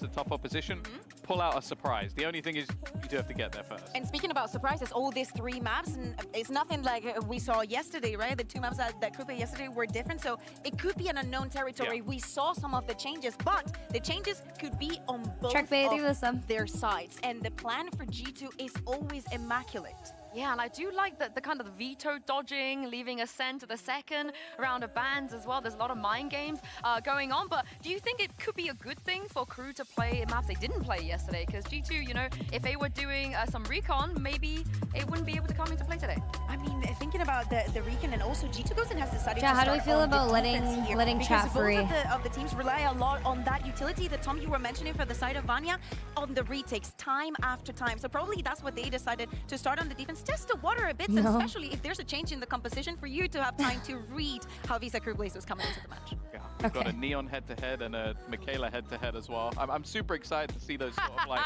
a tough opposition, pull out a surprise. The only thing is you do have to get there first. And speaking about surprises, all these 3 maps, and it's nothing like we saw yesterday, right? The 2 maps that Crew played yesterday were different, so it could be an unknown territory. Yeah. We saw some of the changes, but the changes could be on both of their sides. And the plan for G2 is always immaculate. Yeah, and I do like the kind of veto dodging, leaving Ascent to the second round of bans as well. There's a lot of mind games going on, but do you think it could be a good thing for Crew to play maps they didn't play yesterday? Because G2, you know, if they were doing some recon, maybe it wouldn't be able to come into play today. I mean, thinking about the recon, and also G2 Gosen has decided to how do we start feel on about the letting chat free? Because both of the teams rely a lot on that utility that Tom, you were mentioning for the side of Vanya, on the retakes time after time. So probably that's what they decided to start on the defense, test the water a bit, and especially if there's a change in the composition for you to have time to read how Visa Crew Blaze was coming into the match. Yeah, we've got a Neon head-to-head and a Michaela head-to-head as well. I'm super excited to see those sort of like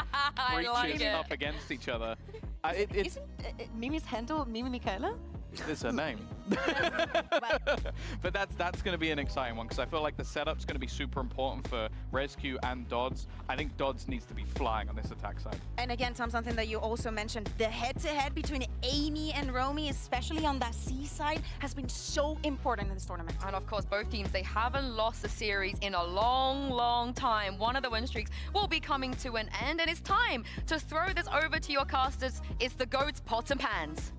breaches up against each other. Isn't Mimi's handle Mimi Michaela? It's her name. But that's going to be an exciting one because I feel like the setup's going to be super important for Rescue and Dodds. I think Dodds needs to be flying on this attack side. And again, Tom, something that you also mentioned, the head-to-head between Amy and Romy, especially on that C side, has been so important in this tournament. And of course, both teams, they haven't lost a series in a long, long time. One of the win streaks will be coming to an end, and it's time to throw this over to your casters. It's the GOAT's Pots and Pans.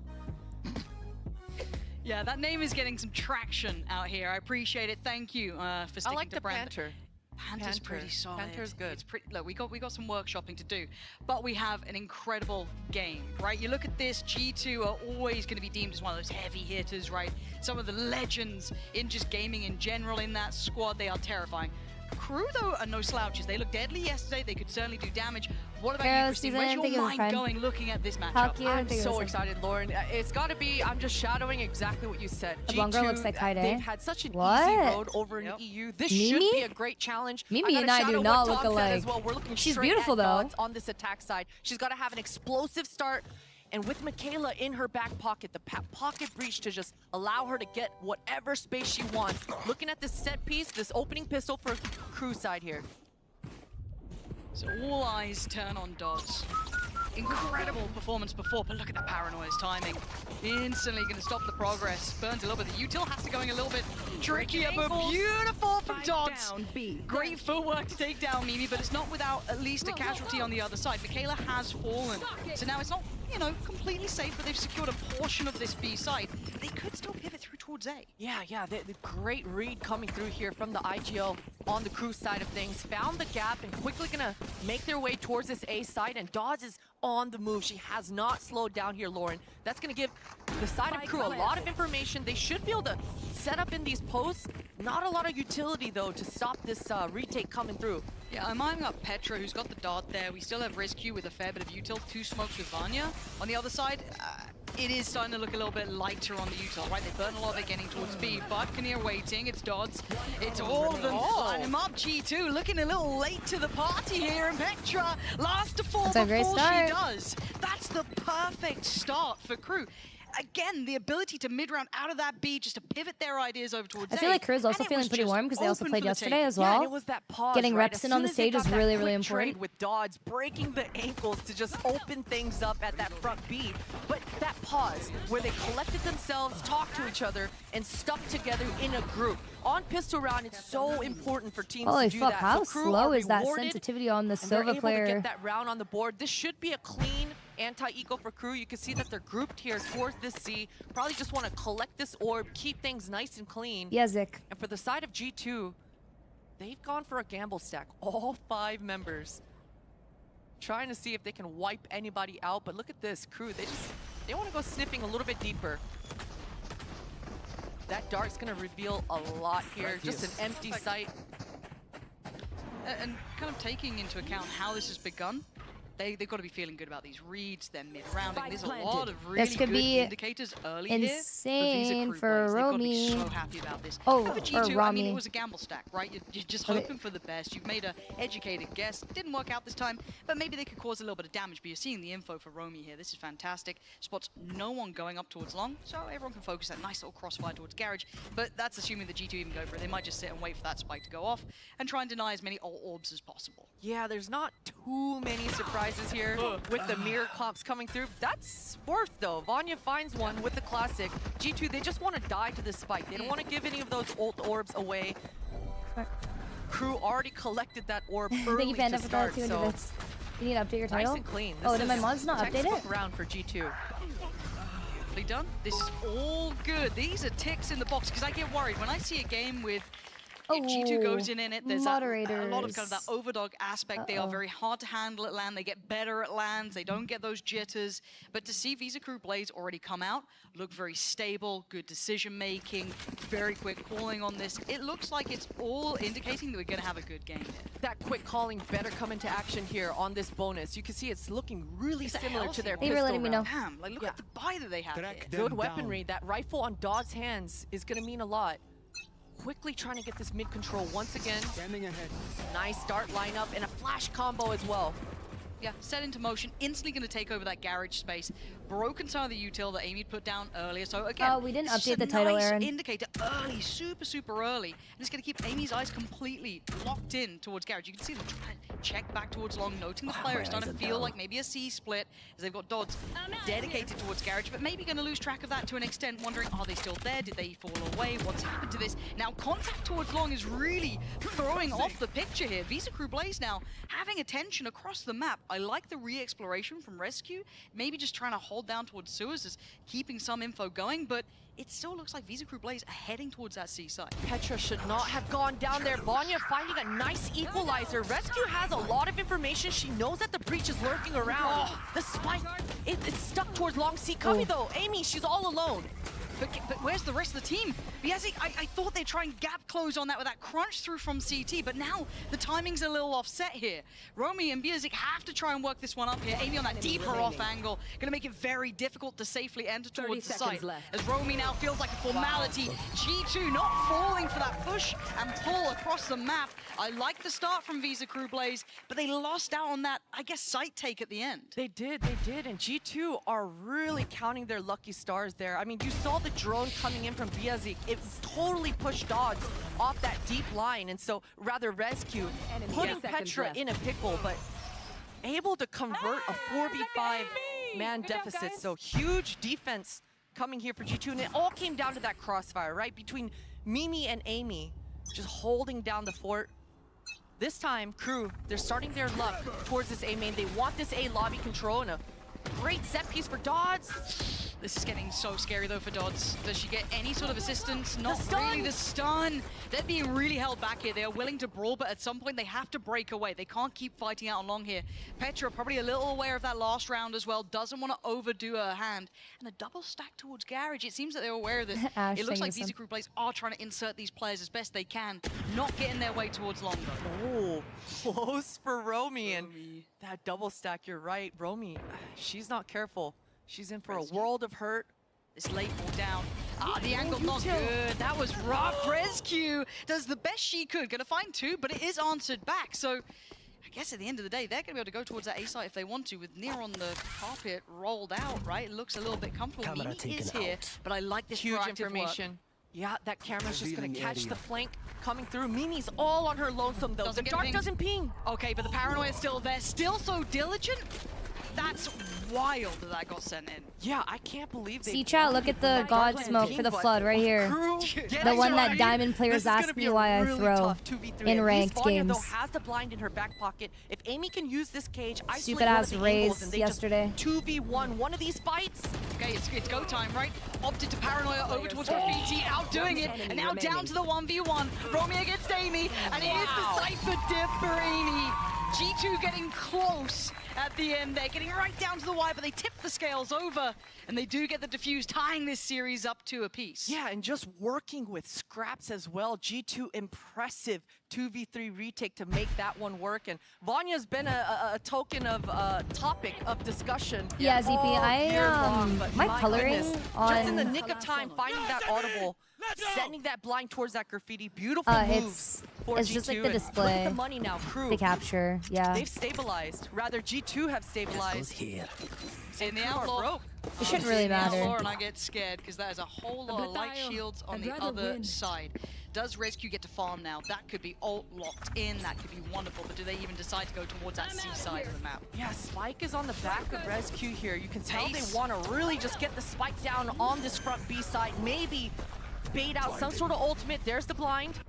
Yeah, that name is getting some traction out here. I appreciate it. Thank you for sticking to brand. Panther. Panther's pretty solid. Panther's good. It's pretty, look, we got some workshopping to do, but we have an incredible game, right? You look at this, G2 are always going to be deemed as one of those heavy hitters, right? Some of the legends in just gaming in general in that squad, they are terrifying. Crew, though, are no slouches. They looked deadly yesterday. They could certainly do damage. What about you, Christine? Where's your mind going looking at this matchup? I'm so excited, Lauren. It's got to be, I'm just shadowing exactly what you said. G2 looks like Kyedae. They've had such an easy road over in the EU. This should be a great challenge. Mimi and I do not look alike. Well. We're looking She's straight beautiful, at though. Dodds on this attack side. She's got to have an explosive start. And with Michaela in her back pocket, the pocket breach to just allow her to get whatever space she wants. Looking at this set piece, this opening pistol for Crew side here. So all eyes turn on Dodds. Incredible performance before, but look at that paranoia's timing. Instantly going to stop the progress. Burns a little bit. The util has to going a little bit trickier, but beautiful from Dodds. Great footwork to take down Mimi, but it's not without at least a casualty on the other side. Michaela has fallen. So now it's not, you know, completely safe, but they've secured a portion of this B side. They could still pivot through towards A. Yeah, the great read coming through here from the IGL on the Crew side of things. Found the gap and quickly gonna make their way towards this A side, and Dodds is on the move. She has not slowed down here, Lauren. That's gonna give the side of Crew a lot of information. They should be able to set up in these posts. Not a lot of utility, though, to stop this retake coming through. Yeah, I'm eyeing up Petra, who's got the dart there. We still have Rescue with a fair bit of util. 2 smokes with Vanya. On the other side, it is starting to look a little bit lighter on the util, right? They burn a lot of it getting towards B, but Kinnear waiting. It's Dodds. It's all of them. Line him up, G2, looking a little late to the party here, and Petra last to fall before she does. That's the perfect start for Crew. Again, the ability to mid-round out of that B just to pivot their ideas over towards A. I feel like Crew's also feeling pretty warm because they also played yesterday as well. Yeah, and it was that pause, getting reps in on the stage is really, really important. With Dodds breaking the ankles to just open things up at that front B. But that pause where they collected themselves, talked to each other, and stuck together in a group. On pistol round, it's so important for teams to do that. How so slow is that sensitivity on the Silva player? To get that round on the board. This should be a clean anti-eco for Crew. You can see that they're grouped here towards this C. Probably just want to collect this orb, keep things nice and clean. Yeah, Zik. And for the side of G2, they've gone for a gamble stack. All 5 members trying to see if they can wipe anybody out. But look at this Crew. They want to go sniffing a little bit deeper. That dart's going to reveal a lot here. Just an empty site. And kind of taking into account how this has begun, they've got to be feeling good about these reads, their mid-rounding. There's a lot of really This could good be indicators early insane here. for They've got to be Romy. so happy about this. Oh, For or G2, I mean, Romy. it was a gamble stack, right? You're just Okay. hoping for the best. You've made an educated guess. Didn't work out this time, but maybe they could cause a little bit of damage. But you're seeing the info for Romy here. This is fantastic. Spots no one going up towards long, so everyone can focus that nice little crossfire towards Garage. But that's assuming the G2 even go for it. They might just sit and wait for that spike to go off and try and deny as many orbs as possible. Yeah, there's not too many surprises here with the mirror comps coming through. That's worth though. Vanya finds one with the classic. G2, they just want to die to this spike. They don't want to give any of those ult orbs away. Crew already collected that orb early to start, so You need to update your nice title? and clean. Oh, This did my is mods not update textbook it? round for G2. Beautifully done. This is all good. These are ticks in the box because I get worried when I see a game with if G2 goes in it, there's a lot of kind of that overdog aspect. They are very hard to handle at land. They get better at lands. They don't get those jitters. But to see Visa Crew Blaze already come out, look very stable, good decision making, very quick calling on this. It looks like it's all indicating that we're going to have a good game here. That quick calling better come into action here on this bonus. You can see it's looking really similar to their They were pistol letting me know. round. Damn, like look at the buy that they have here. Good weaponry. That rifle on Dodd's hands is going to mean a lot. Quickly trying to get this mid control once again. Standing ahead. Nice start lineup and a flash combo as well. Yeah, set into motion, instantly going to take over that garage space. Broken some of the util that Amy put down earlier. So again, we didn't it's just update the a title, nice Aaron. indicator early, super early. And it's going to keep Amy's eyes completely locked in towards garage. You can see them trying to check back towards long, noting the player. It's starting to feel like maybe a C split as they've got Dodds dedicated towards garage, but maybe going to lose track of that to an extent, wondering, are they still there? Did they fall away? What's happened to this? Now, contact towards long is really throwing off the picture here. Visa Crew Blaze now having attention across the map. I like the re-exploration from Rescue. Maybe just trying to hold down towards sewers is keeping some info going, but it still looks like Visa Crew Blaze are heading towards that seaside. Petra should not have gone down there. Vanya finding a nice equalizer. Rescue has a lot of information. She knows that the breach is lurking around. The spike, it's stuck towards long C. Cubby though. Amy, she's all alone. But where's the rest of the team? Biazic, I thought they'd try and gap close on that with that crunch through from CT, but now the timing's a little offset here. Romy and Biazic have to try and work this one up here. Amy on that deeper off angle, gonna make it very difficult to safely enter towards the site. As Romy now feels like a formality. G2 not falling for that push and pull across the map. I like the start from Visa Crew Blaze, but they lost out on that, I guess, site take at the end. They did, and G2 are really counting their lucky stars there. I mean, you saw the drone coming in from Biazic. It totally pushed Dodds off that deep line, and so rather Rescue putting Petra in a pickle, but able to convert a 4v5 man deficit. So huge defense coming here for G2, and it all came down to that crossfire, right? Between Mimi and Amy, just holding down the fort. This time, Crew, they're starting their luck towards this A main. They want this A lobby control and a great set piece for Dodds. This is getting so scary though for Dodds. Does she get any sort of assistance? Not stun. really. The stun. They're being really held back here. They are willing to brawl, but at some point they have to break away. They can't keep fighting out on long here. Petra probably a little aware of that last round as well. Doesn't want to overdo her hand. And a double stack towards Garage. It seems that they're aware that Ash, it looks like thank you, Visa Crew Blaze are trying to insert these players as best they can. Not getting their way towards long though. Oh, close for Romy, and that double stack, you're right. Romy, she's not careful. She's in for a world of hurt. This late ball down. The angle not good. That was rough. Rescue does the best she could. Gonna find two, but it is answered back. So I guess at the end of the day, they're gonna be able to go towards that A site if they want to, with Near on the carpet rolled out, right? It looks a little bit comfortable. Mimi is here, but I like this Huge proactive information. Yeah, that camera's just gonna Revealing catch area. the flank coming through. Mimi's all on her lonesome though. Doesn't The get dart pinged. doesn't ping. Okay, but the paranoia is still there. Still so diligent. That's wild that got sent in. Yeah, I can't believe they. See, chat, look at the God smoke for the flood right here. The one that Diamond players ask me why I throw in ranked Vanya, games. though, has the blind in her back pocket. If Amy can use this cage, isolate Stupid one of ass the raise angles, and they yesterday. Just 2v1 one of these fights. Okay, it's go time, right? Opted to paranoia over towards Graffiti, outdoing it, and now down to the 1v1. Romy against Amy, and it is the Cypher diff for Amy. G2 G2 getting close at the end. They're getting right down to the wire, but they tip the scales over, and they do get the defuse, tying this series up to a piece. Yeah, and just working with scraps as well. G2 impressive 2v3 retake to make that one work. And Vanya's been a token of topic of discussion. Yeah, ZP, my coloring on... Just in the nick of time, finding that audible, sending that blind towards that graffiti. Beautiful move it's for just G2. like the display. Look at the money now, Crew. The capture, yeah. They've stabilized. Rather, G2 have stabilized. In the outlaw. It shouldn't really matter. Outlaw, and I get scared because that is a whole lot of light shields on the other side. Does Rescue get to farm now? That could be ult locked in. That could be wonderful. But do they even decide to go towards that C side of the map? Yeah, Spike is on the back of Rescue here. You can tell they want to really just get the Spike down on this front B side. Maybe bait out some sort of ultimate. There's the blind.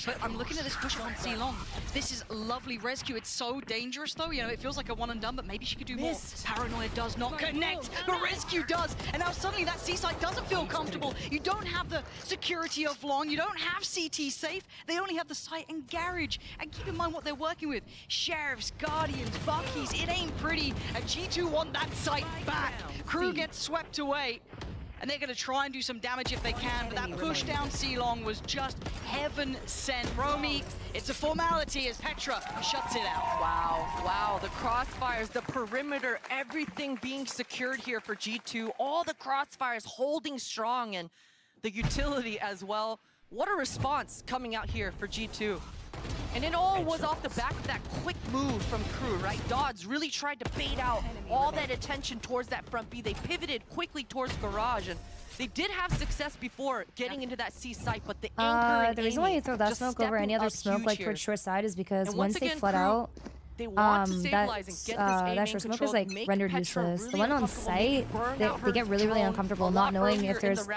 But I'm looking at this push on C-Long. This is lovely Rescue. It's so dangerous though. You know, it feels like a one and done, but maybe she could do more. Paranoia does not connect, but Rescue does. And now suddenly that C-side doesn't feel comfortable. You don't have the security of Long. You don't have CT safe. They only have the site and garage. And keep in mind what they're working with. Sheriffs, Guardians, Buckies. It ain't pretty. And G2 want that site back. Crew gets swept away. And they're going to try and do some damage if they can, but that push down C-Long was just heaven sent. Romy, it's a formality as Petra shuts it out. Wow, the crossfires, the perimeter, everything being secured here for G2. All the crossfires holding strong, and the utility as well. What a response coming out here for G2. And it all was off the back of that quick move from Crew, right? Dodds really tried to bait out all that attention towards that front B. They pivoted quickly towards Garage, and they did have success before getting into that C site, but the anchor and the reason why you throw that smoke over any other smoke, like towards short side, is because once they flood out, they want to stabilize and get this that short smoke is like rendered useless. The one on site, they get really uncomfortable not knowing if there's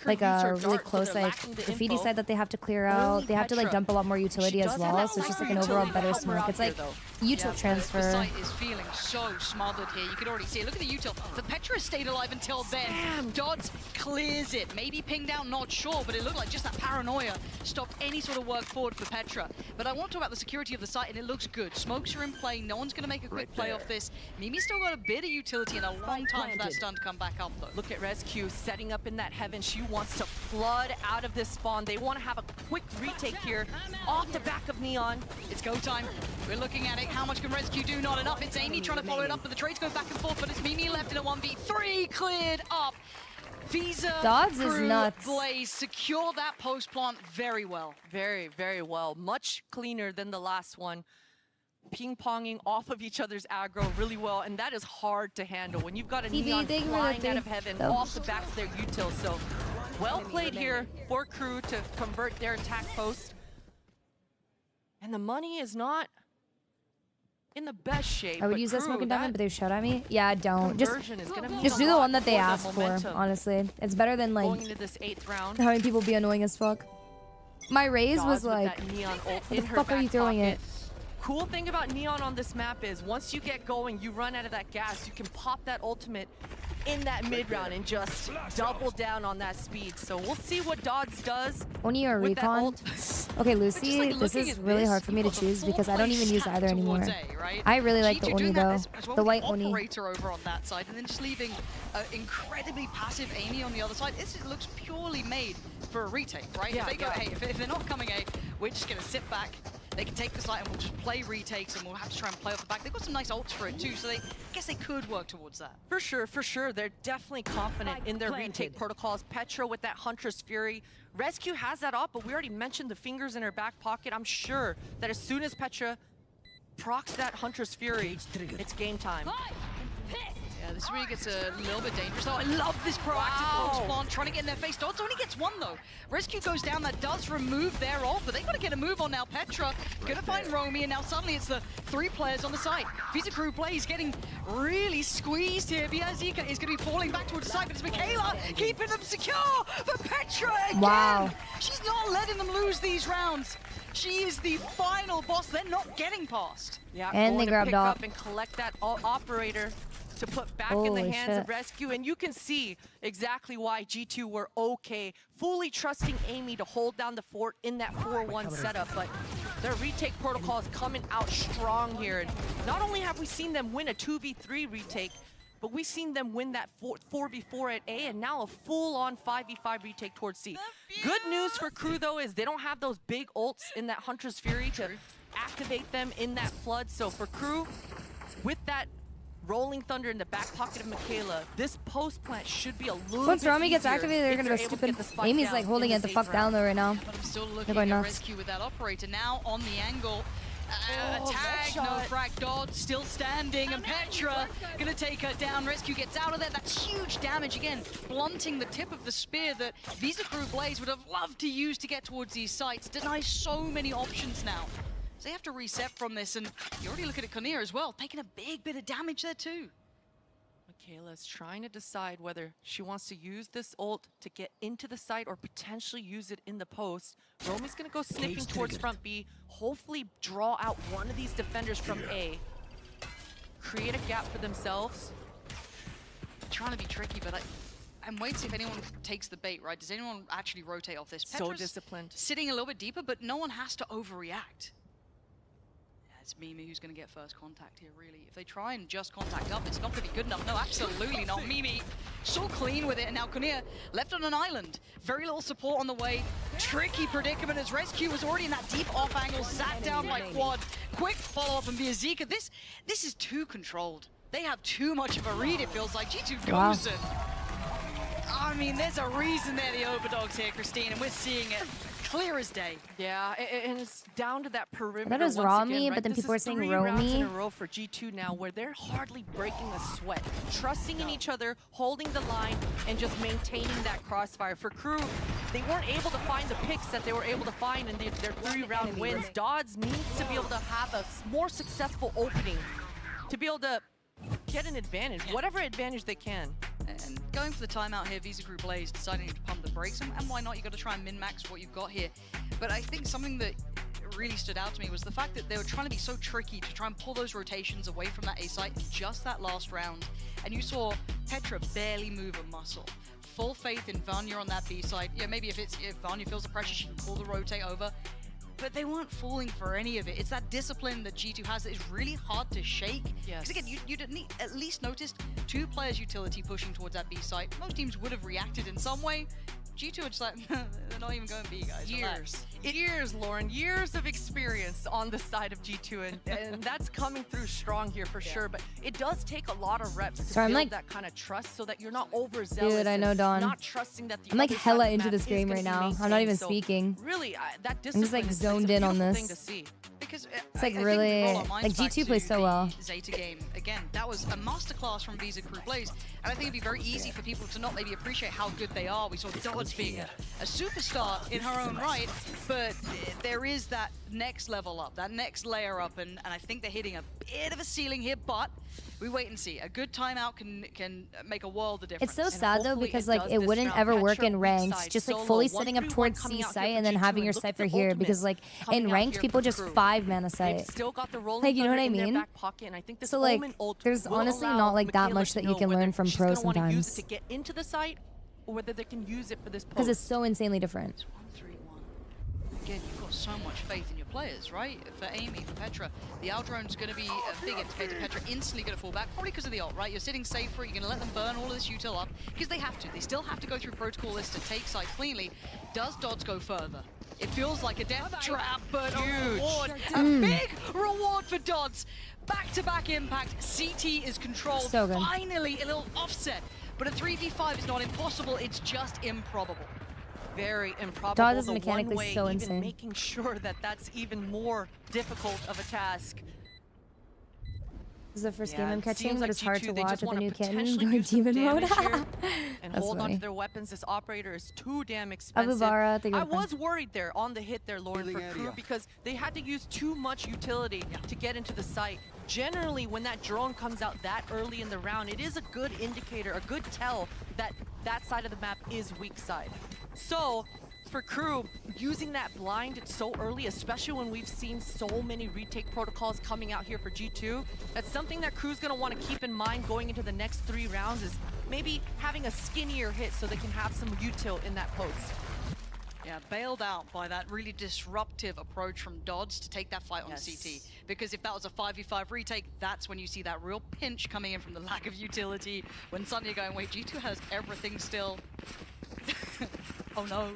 like a really close like graffiti side that they have to clear out. They have to like dump a lot more utility as well, so it's just like an overall better smoke. It's like util transfer. The site is feeling so smothered here. You can already see it. Look at the util. The Petra stayed alive until then. Dodds clears it. Maybe pinged out, not sure, but it looked like just that paranoia stopped any sort of work forward for Petra. But I want to talk about the security of the site, and it looks good. Smokes are in play. No one's going to make a quick play off this. Mimi's still got a bit of utility and a long time for that stun to come back up, though. Look at Rescue setting up in that heaven. She wants to flood out of this spawn. They want to have a quick retake here off the back of Neon. It's go time. We're looking at it. How much can Rescue do? Not enough. It's Amy trying to follow it up, but the trades go back and forth, but it's Mimi left in a 1v3. Cleared up. Visa, Dodds Crew, is nuts. Blaze secure that post plant very well. Very, very well. Much cleaner than the last one. Ping-ponging off of each other's aggro really well, and that is hard to handle when you've got a Neon flying out of heaven off the back of their util. So well played here for Crew to convert their attack post. And the money is not in the best shape. I would use that smoke and diamond, but they shot at me. Yeah, don't. Just do the lot one that they for asked for, honestly. It's better than going like into this 8th round. having people be annoying as fuck. My raise was Dodds with like, that Neon ult what in the her fuck are you back throwing pocket. it? Cool thing about Neon on this map is once you get going, you run out of that gas, you can pop that ultimate in that mid round and just double down on that speed. So we'll see what Dodds does. Oni or with that Recon? ult. Okay, Lucy, this is really hard for me to choose because I don't even use either anymore. I really like the Oni though. The white Oni. Operator over on that side, and then just leaving incredibly passive Amy on the other side. This looks purely made for a retake, right? Yeah, if they go, hey, if they're not coming A, we're just gonna sit back. They can take the site and we'll just play retakes and we'll have to try and play off the back. They've got some nice ults for it too, so I guess they could work towards that. For sure. They're definitely confident in their retake protocols. Petra with that Huntress Fury. Rescue has that up, but we already mentioned the fingers in her back pocket. I'm sure that as soon as Petra procs that Huntress Fury, it's game time. Yeah, this really gets a little bit dangerous. Oh, I love this proactive ult spawn, trying to get in their face. Dodds only gets one though. Rescue goes down, that does remove their ult, but they got to get a move on now. Petra gonna find Romy, and now suddenly it's the 3 players on the site. Visa Crew Blaze getting really squeezed here. Biazika is gonna be falling back towards the site, but it's Michaela keeping them secure. But Petra again, wow. She's not letting them lose these rounds. She is the final boss. They're not getting past. Yeah, and they grabbed up and collect that operator to put back in the hands of Rescue, and you can see exactly why G2 were okay, fully trusting Amy to hold down the fort in that 4-1 setup, but Their retake protocol is coming out strong here. And not only have we seen them win a 2v3 retake, but we've seen them win that 4v4 at A, and now a full-on 5v5 retake towards C. Good news for Crew, though, is they don't have those big ults in that Hunter's Fury to activate them in that flood. So for Crew, with that Rolling Thunder in the back pocket of Michaela, this post plant should be a little Once bit Rami gets easier activated, they're gonna go if they're able to stupid. get the spike Amy's down like holding in it the this fuck 8th down round. though right now. But I'm still They're looking going at nuts. Rescue with that operator now on the angle. Oh, Tag, red no shot. frag dodge, still standing, and Petra gonna take her down. Rescue gets out of there. That's huge damage again, blunting the tip of the spear that Visa Crew Blaze would have loved to use to get towards these sites. Denies so many options now. So they have to reset from this, and you already look at it, Kyedae as well, taking a big bit of damage there too. Michaela's trying to decide whether she wants to use this ult to get into the site or potentially use it in the post. Romi's gonna go sniffing towards front B, hopefully draw out one of these defenders from A, create a gap for themselves. Trying to be tricky, but I'm waiting to see if anyone takes the bait, right? Does anyone actually rotate off this? So Petra's disciplined. sitting a little bit deeper, but no one has to overreact. It's Mimi who's going to get first contact here, really. If they try and just contact up, it's not going to be good enough. No, absolutely not. Mimi so clean with it, and now Kyedae left on an island. Very little support on the way. Tricky predicament as Rescue was already in that deep off angle, sat down by Quad. Quick follow-up and via Zika. This is too controlled. They have too much of a read, it feels like. G2 goes it. I mean, there's a reason they're the overdogs here, Christine, and we're seeing it clear as day. Yeah, and it's down to that perimeter. That was once Rami, again, but right? then This people are is saying 3 rounds in Romy. a row for G2 now, where they're hardly breaking a sweat, trusting in each other, holding the line, and just maintaining that crossfire. For Crew, they weren't able to find the picks that they were able to find in their 3-round wins. Dodds needs to be able to have a more successful opening to be able to get an advantage, whatever advantage they can. And going for the timeout here, Visa Crew Blaze deciding to pump the brakes, and why not? You got to try and min-max what you've got here. But I think something that really stood out to me was the fact that they were trying to be so tricky to try and pull those rotations away from that A site in just that last round. And you saw Petra barely move a muscle. Full faith in Vanya on that B side. Yeah, maybe if Vanya feels the pressure, she can pull the rotate over. But they weren't falling for any of it. It's that discipline that G2 has that is really hard to shake. Yes. Because again, you'd at least noticed 2 players utility pushing towards that B site. Most teams would have reacted in some way. G2 are just like, they're not even going B, guys. Years, Lauren, years of experience on the side of G2, and that's coming through strong here for sure. But it does take a lot of reps to build that kind of trust, so that you're not overzealous. Dude, I know, Dawn. Not trusting that the I'm like other hella side of the into map this is game gonna right be now. I'm maintained. not even So speaking. Really, that I'm discipline just like is zoned in on a beautiful this. thing to see. Because It's like I really, think we roll our minds like back G2 plays to so well. the Zeta game. Again, that was a masterclass from Visa Crew Blaze, and I think it'd be very easy for people to not maybe appreciate how good they are. We saw Dodds being a superstar in her own right, but there is that next level up, that next layer up, and I think they're hitting a bit of a ceiling here, but we wait and see. A good timeout can make a world of difference. It's so sad though, hopefully because it like does it this wouldn't round. ever work Petra in weak ranked, side, just like solo, fully 1-3-1 setting up towards coming C out site here and then for having G2, your and site look for at the here, ultimate because like coming in out ranked here people for just Crew. 5-mana They've site. still got the rolling Like, you know what thunder I in their mean? back pocket, and I think this So like Omen ult there's will honestly allow not like that Michaela much to that you know can whether learn from she's pro gonna wanna use it sometimes. to get into the site, or whether they can use it for this Because it's post. so insanely different. 1-3-1. Again, you've got so much faith in your players, right? For Amy, for Petra, the Aldrone's going to be a big indicator. Petra instantly going to fall back, probably because of the ult, right? You're sitting safe for it, you're going to let them burn all of this util up, because they have to. They still have to go through protocol list to take sites cleanly. Does Dodds go further? It feels like a death trap, but a reward. A big reward for Dodds. Back-to-back impact. CT is controlled. So good. Finally, a little offset. But a 3v5 is not impossible, it's just improbable. Very improbable. Dodds' The mechanic one is way, so even insane. making sure that that's even more difficult of a task. This is the first Yeah, game I'm it catching, seems but like it's hard G2, to they watch just with the wanna new kitten potentially going use some demon mode. damage here and That's hold on funny. to their weapons. This operator is too damn expensive. Abubara, thank you I for the was worried there on the hit there, Lauren, for Crew, because they had to use too much utility to get into the site. Generally, when that drone comes out that early in the round, it is a good indicator, a good tell that that side of the map is weak side. So, for Crew, using that blind so early, especially when we've seen so many retake protocols coming out here for G2, that's something that Crew's gonna want to keep in mind going into the next 3 rounds, is maybe having a skinnier hit so they can have some util in that post. Yeah, bailed out by that really disruptive approach from Dodds to take that fight on CT. Because if that was a 5v5 retake, that's when you see that real pinch coming in from the lack of utility. When suddenly you're going, wait, G2 has everything still. Oh no.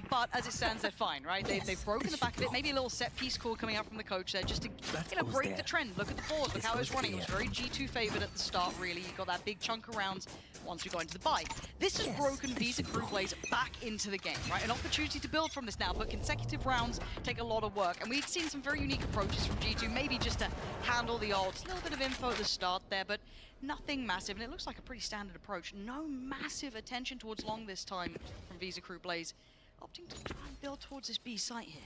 But as it stands, they're fine, right? They've broken the back of it. Maybe a little set piece call coming out from the coach there just to break the trend. Look at the board. Look how it was running. It was very G2 favored at the start, really. You got that big chunk of rounds once we got into the buy. This has broken Visa Crew Blaze back into the game, right? An opportunity to build from this now, but consecutive rounds take a lot of work. And we've seen some very unique approaches from G2, maybe just to handle the odds. A little bit of info at the start there, but nothing massive. And it looks like a pretty standard approach. No massive attention towards long this time from Visa Crew Blaze, opting to try and build towards this B site here.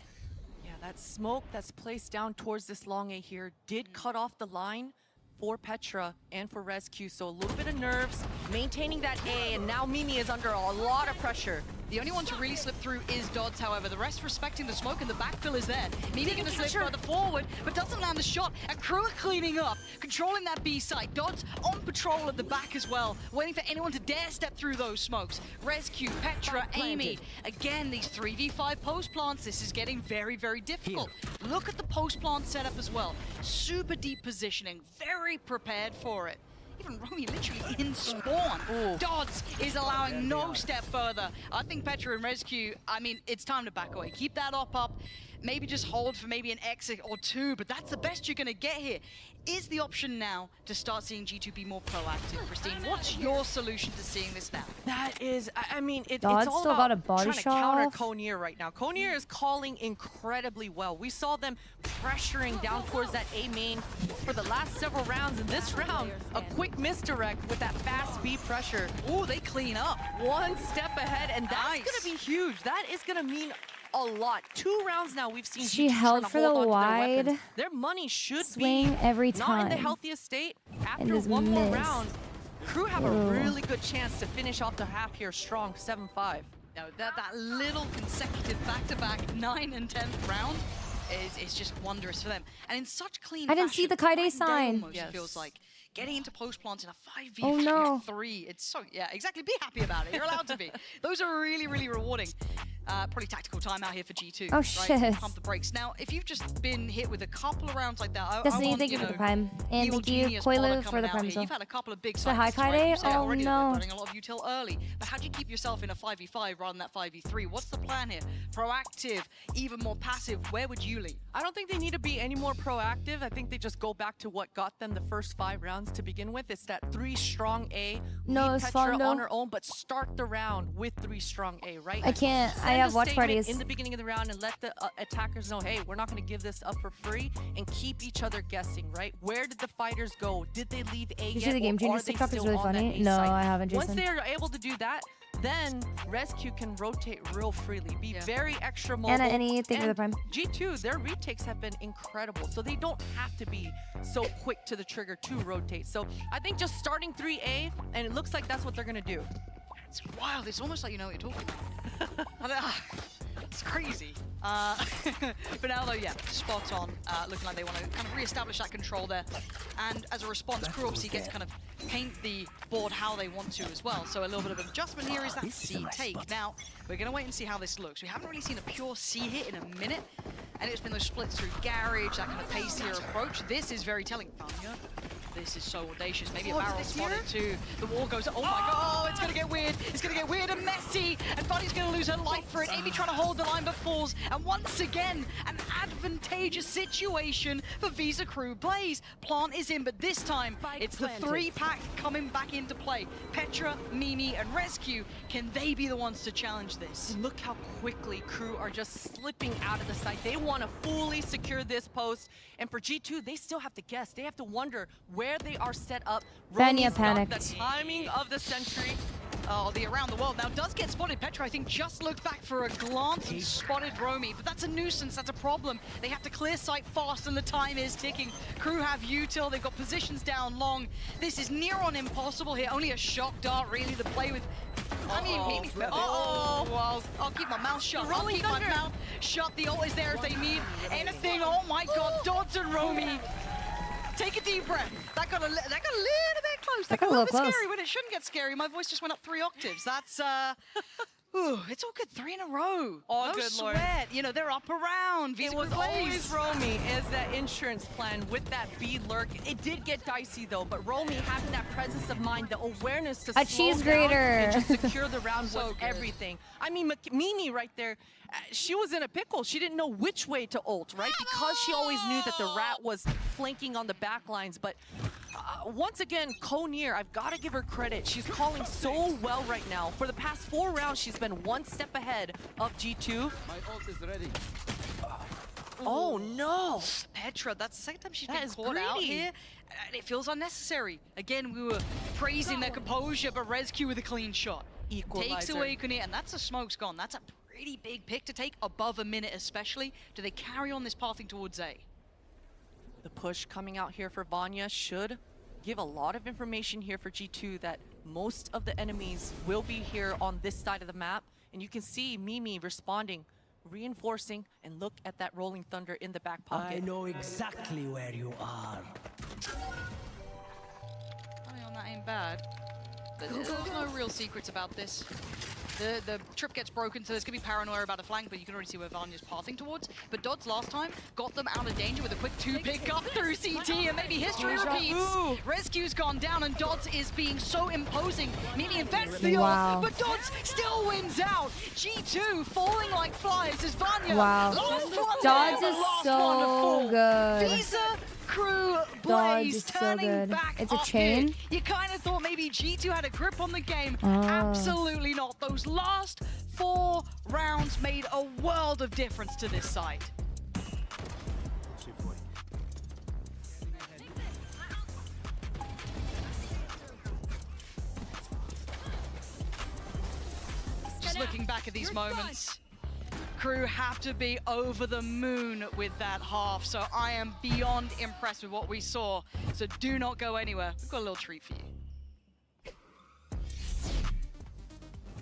Yeah, that smoke that's placed down towards this long A here did cut off the line for Petra and for Rescue, so a little bit of nerves, maintaining that A, and now Mimi is under a lot of pressure. The only one to really slip through is Dodds, however. The rest respecting the smoke, and the backfill is there. Mimi gonna slip further forward, but doesn't land the shot. And Crew are cleaning up, controlling that B site. Dodds on patrol at the back as well, waiting for anyone to dare step through those smokes. Rescue, Petra, Amy. Again, these 3v5 post plants, this is getting very, very difficult. Look at the post plant setup as well. Super deep positioning, very prepared for it. Even Romy literally in spawn. Dodds is allowing no step further. I think Petra and Rescue, I mean, it's time to back away. Keep that up. Maybe just hold for maybe an exit or two, but that's the best you're gonna get here. Is the option now to start seeing G2 be more proactive? Christine, what's your solution to seeing this now? That is, I mean, it's Dodds all still about got a body trying to shot counter off. Kyedae right now. Kyedae is calling incredibly well. We saw them pressuring down towards that A main for the last several rounds. In this round, a quick misdirect with that fast B pressure. Oh, they clean up. One step ahead, and that's gonna be huge. That is gonna mean a lot. 2 rounds now we've seen She G2 held trying to for the hold onto their wide weapons. Their money should swing be every not in the time. healthiest state. After this one more miss. round, Crew have a really good chance to finish off the half here strong, 7-5. No, that little consecutive back-to-back 9 and 10th round is just wondrous for them. And in such clean I didn't see the Kyedae sign. Almost, it feels like. Getting into post plants in a 5v3, Oh, no. it's so, yeah, exactly. Be happy about it. You're allowed to be. Those are really, really rewarding. Probably tactical timeout here for G2. Oh, right? shit. Pump the brakes. Now, if you've just been hit with a couple of rounds like that, I Destiny, want, thank you for the prime. And evil thank you, genius Paula Koilu, for coming the out prime. here. So. You've had a couple of big Say hi, sites, right? Kyedae. You say Oh, already that no. they're burning a lot of util early. But how do you keep yourself in a 5v5 rather than that 5v3? What's the plan here? Proactive, even more passive. Where would you lean? I don't think they need to be any more proactive. I think they just go back to what got them the first 5 rounds to begin with. It's that 3 strong A. No, lead it's Petra fun, on though. her own, but start the round with 3 strong A, right? I can't. Send I have a watch statement parties. in the beginning of the round and let the attackers know, hey, we're not going to give this up for free, and keep each other guessing, right? Where did the fighters go? Did they leave A You yet? see the Game or Changers are they TikTok is still really on that funny? A No, site? I haven't, Once Jason. they are able to do that, then Rescue can rotate real freely, be very extra mobile. Anna, any thank you for the and prime. G2, their retakes have been incredible, so they don't have to be so quick to the trigger to rotate. So I think just starting 3A, and it looks like that's what they're gonna do. It's wild. It's almost like you know what you're talking about. It's crazy. But now though, yeah, spot on. Looking like they want to kind of re-establish that control there. And as a response, Crew obviously gets to kind of paint the board how they want to as well. So a little bit of an adjustment here is that C take. Now, we're going to wait and see how this looks. We haven't really seen a pure C hit in a minute. And it's been those splits through garage, that kind of pacier approach. This is very telling. Vanya, this is so audacious. Maybe a barrel spotted too. The wall goes, oh my god, it's gonna get weird. It's gonna get weird and messy. And Vanya's gonna lose her life for it. Amy trying to hold the line but falls. And once again, an advantageous situation for Visa Crew Blaze. Plant is in, but this time it's the 3-pack coming back into play. Petra, Mimi, and Rescue. Can they be the ones to challenge this? Look how quickly Crew are just slipping out of the site. They want to fully secure this post. And for G2, they still have to guess. They have to wonder where they are set up. Vanya Romy's got panicked. the timing of the sentry. Oh, the around the world now does get spotted. Petra, I think, just looked back for a glance and spotted Romy, but that's a nuisance, that's a problem. They have to clear sight fast and the time is ticking. Crew have util, they've got positions down long. This is near on impossible here. Only a shock dart really to play with. I mean, maybe. Well, I'll keep my mouth shut. I'll keep my mouth shut. The ult is there if they need anything. Oh my god, Dodds and Romy. Take a deep breath. That got a little bit close. That got a little bit scary when it shouldn't get scary. My voice just went up 3 octaves. That's Ooh, it's all good. 3 in a row. All no good, Lord. sweat. You know, they're up around. It was always Romy as that insurance plan with that B lurk. It did get dicey though, but Romy having that presence of mind, the awareness to A slow cheese down grater. and just secure the round So was good. everything. I mean, Mimi right there, she was in a pickle. She didn't know which way to ult, right? Because she always knew that the rat was flanking on the back lines, but once again, Kyedae, I've got to give her credit. She's calling so well right now. For the past 4 rounds, she's been 1 step ahead of G2. My ult is ready. Oh no! Petra, that's the second time she's That been is caught out greedy. here, and it feels unnecessary. Again, we were praising their composure, but ResQ with a clean shot. Equalizer. Takes away Kyedae, and that's a smoke's gone. That's a pretty big pick to take, above a minute especially. Do they carry on this pathing towards A? The push coming out here for Vanya should give a lot of information here for G2 that most of the enemies will be here on this side of the map. And you can see Mimi responding, reinforcing, and look at that rolling thunder in the back pocket. I know exactly where you are. I mean, that ain't bad. But there's no real secrets about this. The trip gets broken, so there's going to be paranoia about a flank, but you can already see where Vanya's pathing towards. But Dodds last time got them out of danger with a quick 2-pick up through CT, and maybe history repeats. ResQ's gone down, and Dodds is being so imposing. Mimi invents the ult, but Dodds still wins out. G2 falling like flies as Vanya. Wow. Last one Dodds there, is the last so one to fall. good. Visa Crew Dodds Blaze is so turning good. back It's a up chain? here. You kind of thought maybe G2 had a grip on the game. Oh. Absolutely not. Those last 4 rounds made a world of difference to this side. Just looking back at these moments, Crew have to be over the moon with that half, so I am beyond impressed with what we saw. So do not go anywhere. We've got a little treat for you.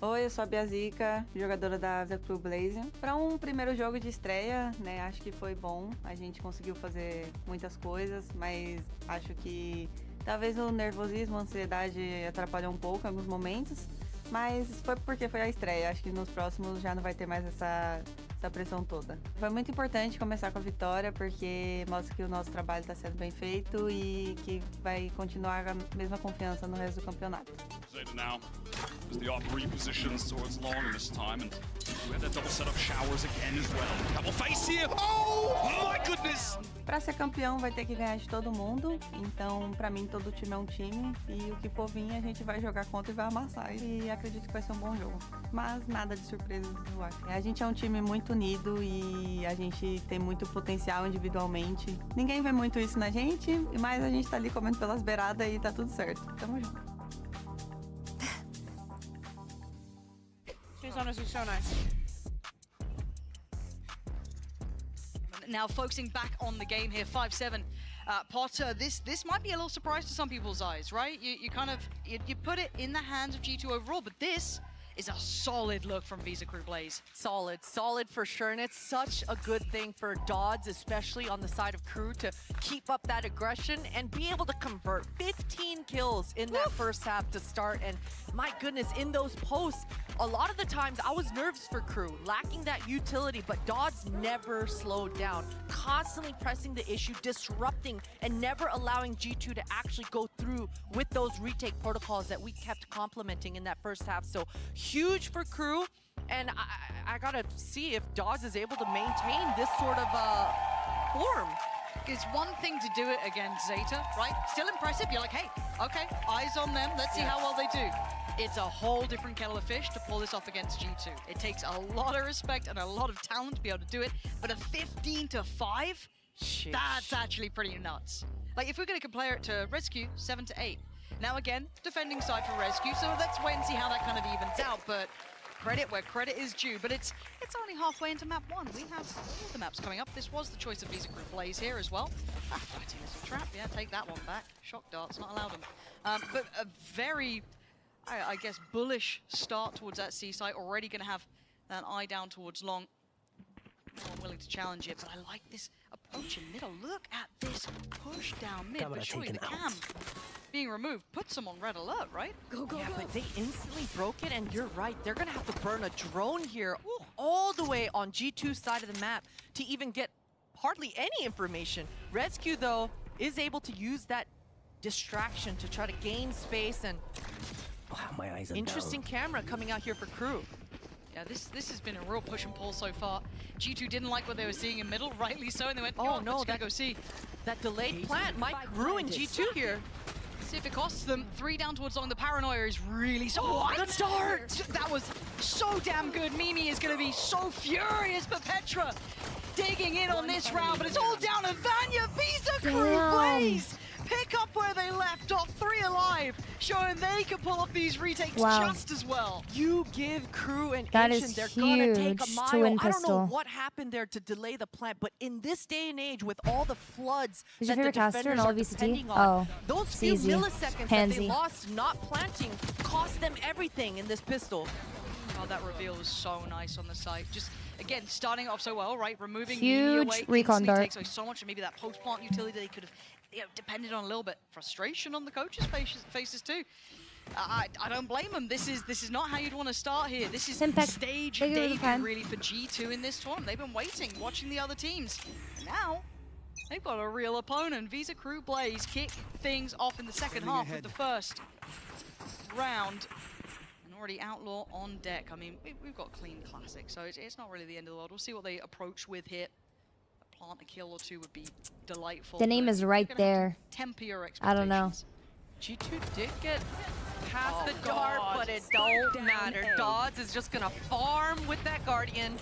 Oi, eu sou a Biazica, jogadora da Visa Crew Blaze. Para primeiro jogo de estreia, né, acho que foi bom. A gente conseguiu fazer muitas coisas, mas acho que talvez o nervosismo, a ansiedade atrapalhou um pouco em alguns momentos. Mas foi porque foi a estreia. Acho que nos próximos já não vai ter mais essa pressão toda. Foi muito importante começar com a vitória, porque mostra que o nosso trabalho está sendo bem feito e que vai continuar a mesma confiança no resto do campeonato. Zeta now, as the AWP repositions towards long this time, and we had that double set of showers again as well. Double face here! Oh my goodness! Para ser campeão vai ter que ganhar de todo mundo, então para mim todo time é um time e o que for vir a gente vai jogar contra e vai amassar e acredito que vai ser um bom jogo. Mas nada de surpresas, eu acho. A gente é um time muito unido e a gente tem muito potencial individualmente. Ninguém vê muito isso na gente, mas a gente tá ali comendo pelas beiradas e tá tudo certo. Tamo junto. She's honestly so nice. Now focusing back on the game here, 5-7. Potter, this might be a little surprise to some people's eyes, right? You kind of, you put it in the hands of G2 overall, but this is a solid look from Visa Crew Blaze. Solid for sure, and it's such a good thing for Dodds, especially on the side of Crew, to keep up that aggression and be able to convert 15 kills in that first half to start. And my goodness, in those posts, a lot of the times I was nervous for Crew, lacking that utility, but Dodds never slowed down, constantly pressing the issue, disrupting, and never allowing G2 to actually go through with those retake protocols that we kept complimenting in that first half. So huge for Crew, and I gotta see if Dodds is able to maintain this sort of form. It's one thing to do it against Zeta, right? Still impressive. You're like, hey, okay, eyes on them. Let's see how well they do. It's a whole different kettle of fish to pull this off against G2. It takes a lot of respect and a lot of talent to be able to do it, but a 15-5? Sheesh. That's actually pretty nuts. Like, if we're going to compare it to ResQ, 7-8. Now again, defending side for ResQ, so let's wait and see how that kind of evens out, but credit where credit is due. But it's only halfway into map 1. We have all the maps coming up. This was the choice of Visa Crew Blaze here as well. Fighting is a trap. Yeah, take that one back. Shock darts, not allowed them. But a very, I guess, bullish start towards that C site. Already going to have that eye down towards long. Not willing to challenge it, but I like this approach in middle. Look at this push down mid, but surely the cam being removed puts them on red alert, right? Yeah, but they instantly broke it, and you're right. They're gonna have to burn a drone here all the way on G2's side of the map to even get hardly any information. Rescue, though, is able to use that distraction to try to gain space, and Wow, my eyes are interesting camera coming out here for Crew. Yeah, this has been a real push and pull so far. G2 didn't like what they were seeing in middle, rightly so, and they went, Oh no, let's go see. That delayed plant might ruin G2 here. See if it costs them. 3 down towards long. The paranoia is really so. The dart! That was so damn good. Mimi is going to be so furious, but Petra digging in on this round, but it's all down to Vanya. Visa Crew Blaze pick up where they left off. 3 alive, showing they can pull off these retakes just as well. You give Crew an That inch is and they're gonna take a huge mile. to win I don't know pistol. what happened there to delay the plant, but in this day and age, with all the floods Who's that your the favorite caster in defenders all are of VCT? depending on, Oh, those it's few easy. milliseconds that Pansy. they lost not planting cost them everything in this pistol. Oh, that reveal was so nice on the site. Just, again, starting off so well, right? Removing Huge Mimi away recon instantly dart. takes away so much, and maybe that post-plant utility they could have depended on a little bit. Frustration on the coaches' faces too. I don't blame them. This is not how you'd want to start here. This is Impact. stage Bigger debut than really for G2 in this tournament. They've been waiting, watching the other teams. And now they've got a real opponent. Visa Crew Blaze kick things off in the second half with the first round. And already Outlaw on deck. I mean, we've got clean classic, so it's not really the end of the world. We'll see what they approach with here. Plant a kill or two would be delightful. The name but is you're right gonna have to there. Temper your I don't know. expectations. G2 did get past the God. dart, but it don't matter. Dodds is just gonna farm with that Guardian.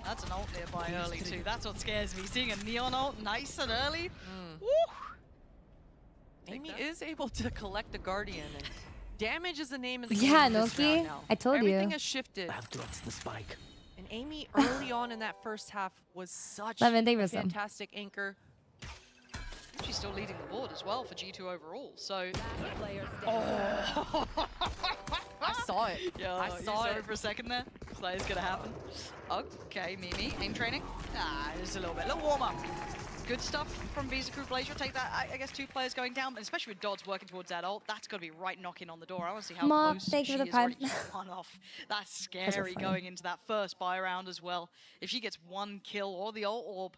That's an ult nearby early too. That's what scares me. Seeing a neon ult nice and early. Woo! Amy is able to collect the Guardian. And damage is the name of the game. Yeah, in this round Noki. now. I told you. Everything has shifted. I have to X the spike. And Amy, early on in that first half, was such Lemon, thank you a for some. fantastic anchor. She's still leading the board as well for G2 overall. So, I saw it. yeah, I saw it. for a second there. That is gonna happen. Okay, Mimi, aim training. Just a little warm up. Good stuff from Visa Crew Blaze. You'll take that. I guess 2 players going down, but especially with Dodds working towards that ult, that's got to be right knocking on the door. I want to see how Mom, close thank she you for the is already prime. one off. That's Those are scary funny. going into that first buy round as well. If she gets 1 kill or the ult orb,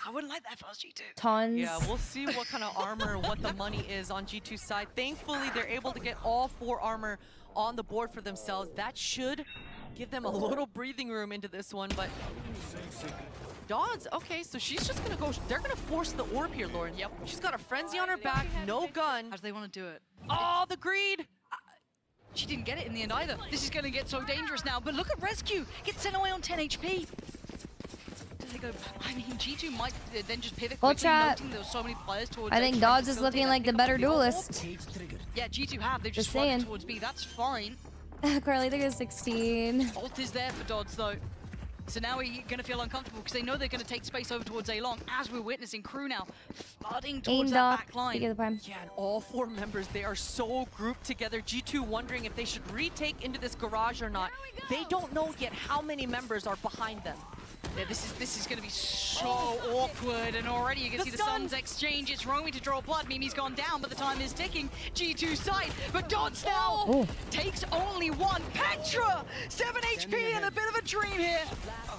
I wouldn't like that first G2. Tons. Yeah, we'll see what kind of armor, what the money is on G2's side. Thankfully, they're able to get all 4 armor on the board for themselves. That should give them a little breathing room into this one, but Dodds, okay, so she's just gonna go, they're gonna force the orb here, Lauren. Yep. She's got a frenzy on her back, no gun. How do they want to do it? Oh, the greed! She didn't get it in the end either. This is going to get so dangerous now, but look at Rescue. Gets sent away on 10 HP. Does they go? I mean, G2 might then just pivot Gold quickly, chat. noting there were so many players towards I A, think trying to Dodds is facilitate looking that like the pickup better of the ult orb. duelist. Cage triggered. Yeah, G2 have. They've Just just worked saying. towards B. That's fine. Carly, they're 16. Ult is there for Dodds, though. So now we're going to feel uncomfortable because they know they're going to take space over towards A long, as we're witnessing Crew now flooding towards Aimed that up. back line. Thank you for the prime. Yeah, and all 4 members, they are so grouped together. G2 wondering if they should retake into this garage or not. They don't know yet how many members are behind them. Yeah, this is going to be so awkward, and already you can see the Suns exchange. It's roaming to draw blood. Mimi's gone down, but the time is ticking. G2 side, but Dodds now takes only 1. Petra, 7 HP and a bit of a dream here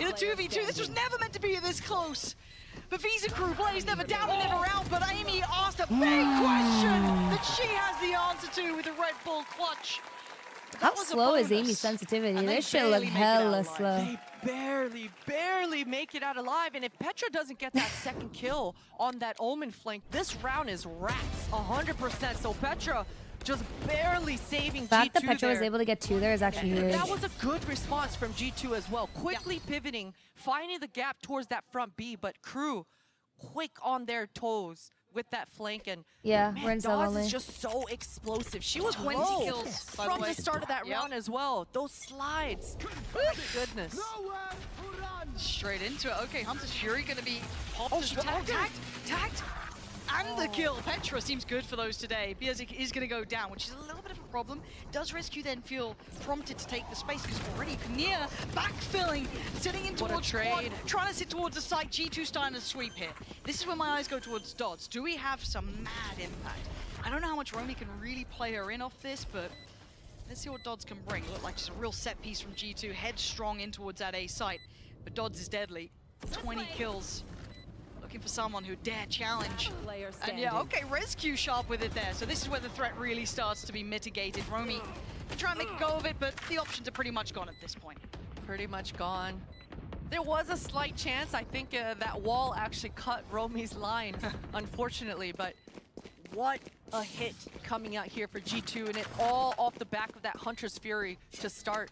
in a 2v2. This was never meant to be this close. But Visa Crew Blaze never down and never out, but Amy asked a big question that she has the answer to with the Red Bull clutch. How That was a slow is bonus. Amy's sensitivity? And they This shit barely look make it out hella alive. slow. They barely make it out alive. And if Petra doesn't get that second kill on that Omen flank, this round is wraps 100%. So Petra just barely saving The fact that G2 Petra was there. able to get 2 there is actually huge. That was a good response from G2 as well. Quickly pivoting, finding the gap towards that front B, but Crew quick on their toes with that flank, and Yeah, man, we're inside Dawes only. is just so explosive. She was 20 low kills, by from the way. the start of that Yep. round as well. Those slides, my goodness. Straight into it. Okay, Hunter's Fury gonna be popped as well. Tagged. Tagged. And the kill. Petra seems good for those today. Biazik is going to go down, which is a little bit of a problem. Does Rescue then feel prompted to take the space? Because already Kyedae backfilling, sitting in towards trade, trying to sit towards the site. G2 starting to sweep here. This is where my eyes go towards Dodds. Do we have some mad impact? I don't know how much Romy can really play her in off this, but let's see what Dodds can bring. Look like just a real set piece from G2, headstrong in towards that A site. But Dodds is deadly. 20 kills. Looking for someone who dare challenge. And yeah, okay, Rescue sharp with it there. So this is where the threat really starts to be mitigated. Romy try and make a go of it, but the options are pretty much gone at this point. Pretty much gone. There was a slight chance. I think that wall actually cut Romy's line, unfortunately, but what a hit coming out here for G2, and it all off the back of that Hunter's Fury to start.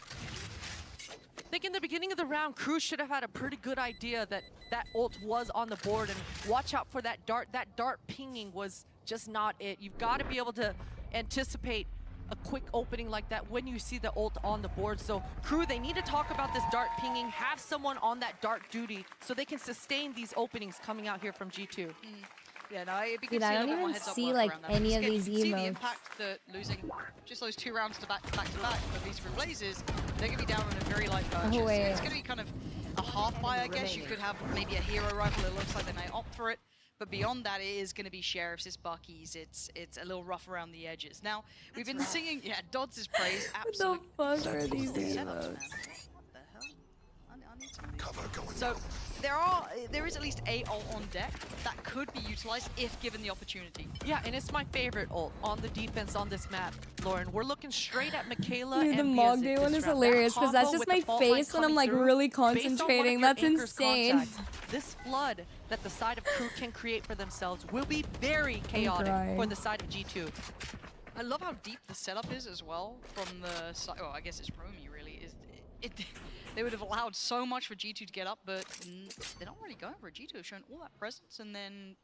I think in the beginning of the round, Cruz should have had a pretty good idea that that ult was on the board, and watch out for that dart. That dart pinging was just not it. You've got to be able to anticipate a quick opening like that when you see the ult on the board. So Crew, they need to talk about this dart pinging, have someone on that dart duty so they can sustain these openings coming out here from G2. Yeah, no, it'd be good Dude, to see I a don't little more even heads-up see work like around that. any of Again, these you can see the emotes. impact that losing just those 2 rounds to back to back for these three Blazers, they're going to be down on a very light purchase. Oh, wait. It's going to be kind of a half buy, I guess. You could have maybe a hero rifle. It looks like they may opt for it. But beyond that, it is going to be Sheriffs, it's Bucky's, it's a little rough around the edges. Now, we've been singing, yeah, Dodds' praise, absolutely. What the fuck are these Setups, man. emotes? What the hell? I need some of these. So, there is at least a ult on deck that could be utilized if given the opportunity. Yeah, and it's my favorite ult on the defense on this map, Lauren. We're looking straight at Michaela Dude, the and Mog Biazik Day this one is round. hilarious That because that's combo just with my the fault line face when I'm coming like through, really based on one of concentrating. your That's anchor's insane. contacts, this flood that the side of Crew can create for themselves will be very chaotic for the side of G2. I love how deep the setup is as well from the side. Oh, I guess it's Romy really. They would have allowed so much for G2 to get up, but they're not really going for it. G2 have shown all that presence, and then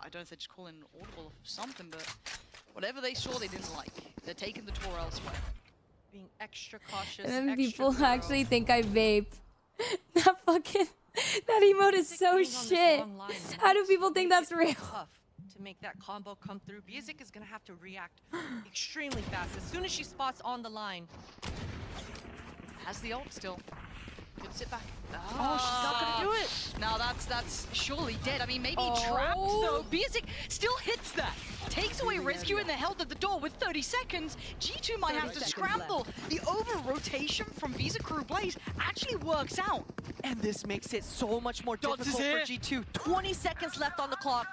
I don't know if they just call in an audible or something, but whatever they saw they didn't like. They're taking the tour elsewhere. Being extra cautious. And then extra people thorough. actually think I vape. That emote is so shit. How do people think that's real? Tough to make that combo come through. Biazik is going to have to react extremely fast. As soon as she spots on the line. Has the ult still. Good sit back. Oh, she's not going to do it. Now that's surely dead. I mean, maybe trapped though. Biazik still hits that. Takes away Rescue in the health at the door with 30 seconds. G2 might have to scramble. The over-rotation from Visa Crew Blaze actually works out. And this makes it so much more Dodds difficult is for G2. 20 seconds left on the clock.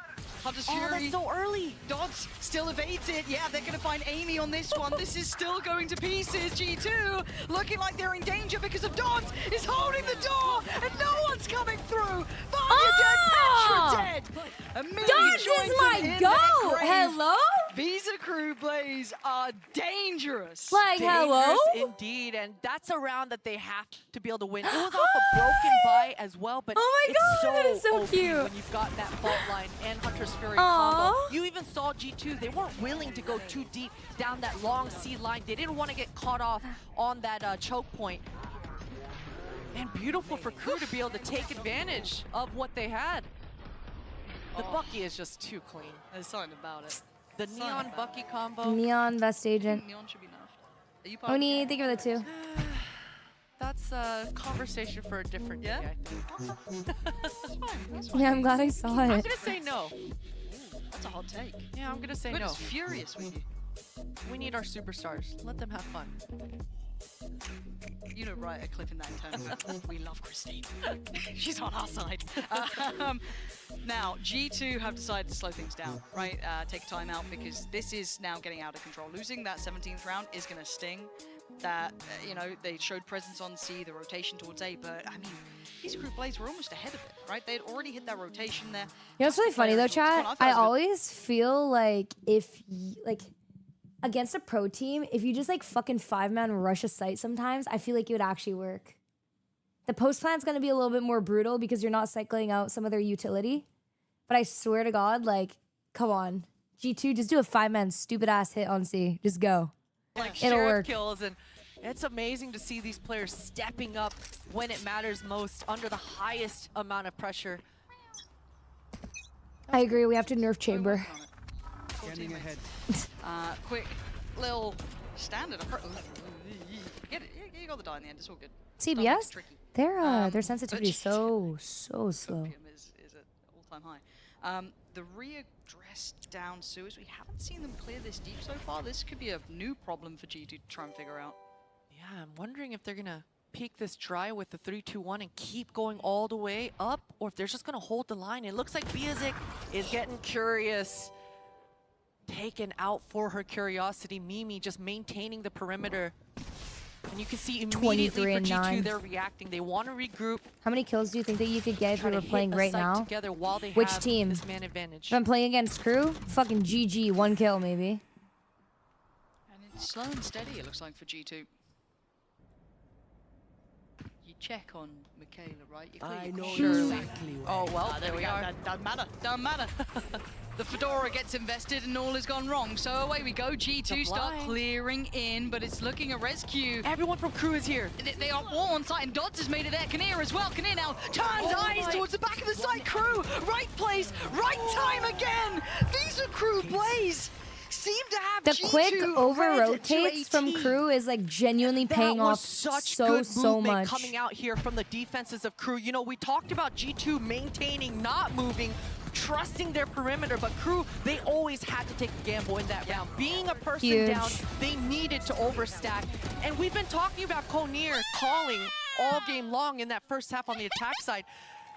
Hunter's Oh, Fury. that's so early. Dodds still evades it. Yeah, they're going to find Amy on this one. This is still going to pieces. G2 looking like they're in danger because of Dodds is holding the door and no one's coming through. Vanya dead, Petra dead. Dodds is my goat. Hello? Visa Crew Blaze are dangerous. Like, hello? Dangerous indeed, and that's a round that they have to be able to win. It was off a broken buy as well, but Oh my it's God, that is so OP cute. when you've got that fault line and Hunter's Fury Aw. combo. You even saw G2, they weren't willing to go too deep down that long C line. They didn't want to get caught off on that choke point. And beautiful for Crew to be able to take advantage of what they had. The Bucky is just too clean. There's something about it. The Neon Bucky combo. Neon Best Agent. Neon should be nerfed. Are you part of Oni, thank you for the 2. That's a conversation for a different day, I think. Yeah, I'm glad I saw I'm it. gonna say no. That's a hot take. Yeah, I'm gonna say We're no. just furious with you. We need our superstars. Let them have fun. You know, write a clip in that tone. We love Christine. She's on our side. Now, G2 have decided to slow things down, right? Take time out because this is now getting out of control. Losing that 17th round is going to sting. That, you know, they showed presence on C, the rotation towards A, but I mean, these Crew Blaze were almost ahead of it, right? They had already hit that rotation there. You know what's really funny though, chat? I always feel like against a pro team, if you just like fucking 5-man rush a site sometimes, I feel like it would actually work. The post plan's gonna be a little bit more brutal because you're not cycling out some of their utility. But I swear to God, like, come on. G2, just do a 5-man stupid ass hit on C. Just go. Like It'll sheriff work. kills, and it's amazing to see these players stepping up when it matters most under the highest amount of pressure. I agree. We have to nerf Chamber. Getting ahead. Quick little standard. Get it. You got the die in the end. It's all good. CBS, their sensitivity is so slow. Is at all-time high. The rear dress down sewers. We haven't seen them clear this deep so far. This could be a new problem for G2 to try and figure out. Yeah, I'm wondering if they're gonna peek this dry with the 3-2-1 and keep going all the way up, or if they're just gonna hold the line. It looks like Biazik is getting curious. Taken out for her curiosity. Mimi just maintaining the perimeter. And you can see immediately for G2 they're reacting. They want to regroup. How many kills do you think that you could get if we were playing right now? While they Which have team? this man advantage. If I'm playing against Crew, fucking GG, 1 kill maybe. And it's slow and steady, it looks like, for G2. You check on Michaela, right? I know surely. exactly where. Oh, well, there we are. Doesn't matter. Doesn't matter. The Fedora gets invested and all has gone wrong. So away we go. G2 start clearing in, but it's looking at rescue. Everyone from Crew is here. They are all on site, and Dodds has made it there. Kyedae as well. Kyedae now turns eyes towards the back of the site. Crew, right place, right time again. These are Crew plays. Seem to have The G2 quick over red rotates to from 18. Crew is like genuinely paying That was off such good so movement much. coming out here from the defenses of Crew. You know, we talked about G2 maintaining, not moving, trusting their perimeter, but Crew, they always had to take a gamble in that round. Being a person down, they needed to overstack. And we've been talking about Kyedae calling all game long in that first half on the attack side.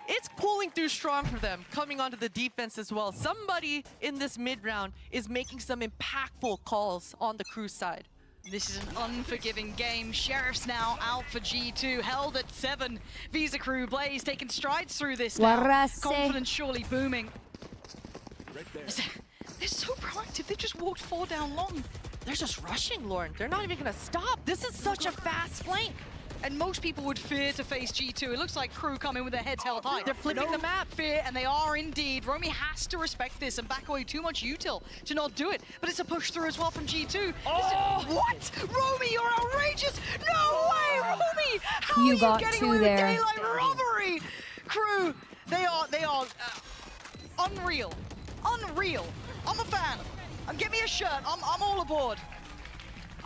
It's pulling through strong for them, coming onto the defense as well. Somebody in this mid-round is making some impactful calls on the Crew side. This is an unforgiving game. Sheriff's now out for G2, held at 7. Visa Crew Blaze taking strides through this now. Confidence surely booming. Right there. They're so proactive. They just walked 4 down long. They're just rushing, Lauren. They're not even gonna stop. This is such a fast flank. And most people would fear to face G2. It looks like Crew come in with their heads held high. They're flipping the map. Fear, and they are indeed. Romy has to respect this and back away too much util to not do it. But it's a push through as well from G2. What? Romy, you're outrageous! No way, Romy! How are you getting away with daylight robbery? Crew, they are unreal. Unreal. I'm a fan. Get me a shirt. I'm all aboard.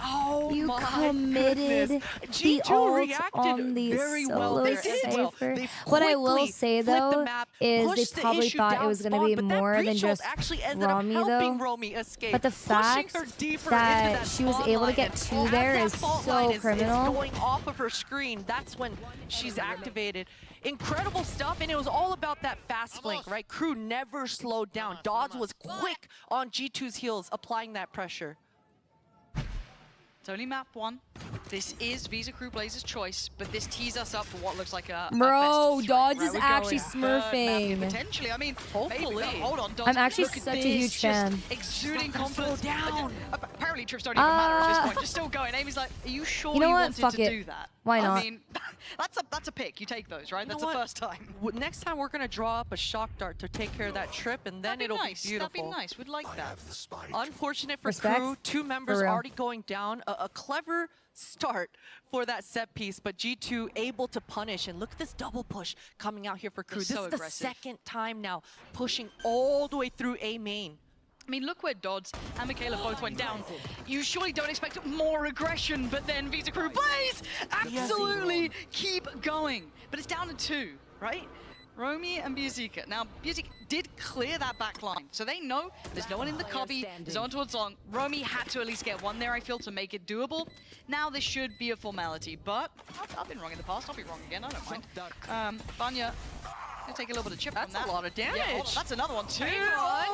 Oh, you my committed goodness. the G2 ult reacted on the very solo well. They did well. Cypher. They What I will say though map, is they probably thought it was going to be more than just Romy though. Romy escape, but the fact that she was able to get 2 there is so criminal. Is going off of her screen. That's when she's activated. Incredible stuff, and it was all about that fast flank, right? Crew never slowed down. Dodds was quick on G2's heels, applying that pressure. It's only map 1. This is Visa Crew Blaze's choice, but this tees us up for what looks like a Bro, Dodds right? is actually smurfing. Potentially, I mean, hopefully. Maybe, hold on, Dodds. I'm actually look at such a this, huge fan. Exuding confidence. Down. Apparently, trips don't even matter at this point. Just still going. Amy's like, are you sure you wanted to do that? Why not? I mean, that's a pick. You take those, right? That's the first time. Next time, we're going to draw up a shock dart to take care of that trip, and then it'll be beautiful. That'd be nice. We'd like that. Unfortunate for Crew. 2 members already going down. A clever start for that set piece, but G2 able to punish. And look at this double push coming out here for Crew. This is the second time now pushing all the way through A main. I mean, look where Dodds and Michaela both went down. You surely don't expect more aggression, but then Visa Crew Blaze absolutely keep going. But it's down to 2, right? Romy and Biazika. Now, Biazika did clear that back line, so they know there's no one in the cubby, there's no one towards long. Romy had to at least get 1 there, I feel, to make it doable. Now this should be a formality, but I've been wrong in the past, I'll be wrong again, I don't mind. Vanya, gonna take a little bit of chip from that. That's a lot of damage. Yeah, that's another one too.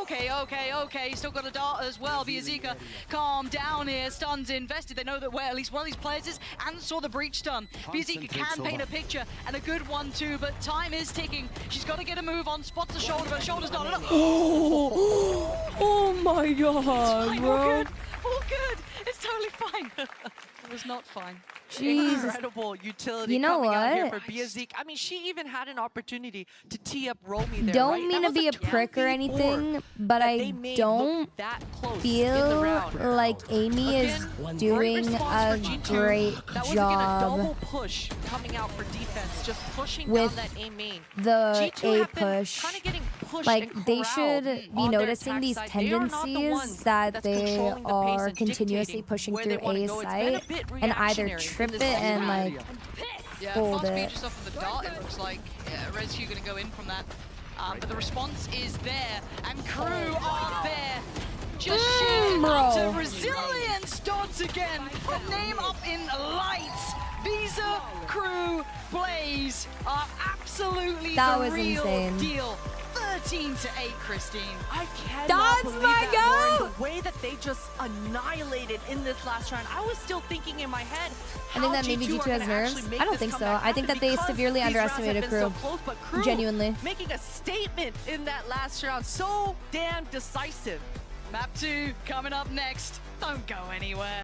Okay. Still got a dart as well. Biazika, calm down here. Stun's invested. They know that where at least one of these players is and saw the breach stun. Biazika can paint a picture and a good one too, but time is ticking. She's got to get a move on. Spots the shoulder, but the shoulder's not enough. Oh my god, bro. All good. It's totally fine. It was not fine. Jesus. Incredible utility coming out here for Biazika. I mean, she even had an opportunity to tee up Romy there. Don't mean to be a prick or anything, but I don't feel like Amy is doing a great job double push coming out for defense, just pushing with down that A main. the G2 A push. Kind of getting push Like, and they corral should be on their noticing attack these side. They are not the tendencies ones that that's they controlling the pace are and continuously dictating pushing where through they wanna A go. It's been a site bit and either reactionary trip in it this and like Yeah, hold fast it. speed just off of the dart. It looks like Rescue going to go in from that. But the response is there, and Crew are there. Just sheer utter resilience. Dodds again. A name up in lights. Visa, Crew, Blaze are absolutely That the was real insane. deal. 13-8, Christine. I cannot Dodds, believe my that, Lauren, goat! the way that they just annihilated in this last round. I was still thinking in my head, I think that maybe G2 has nerves. I don't think so. I think that they severely underestimated Crew. But Crew Genuinely. making a statement in that last round. So damn decisive. Map 2 coming up next. Don't go anywhere.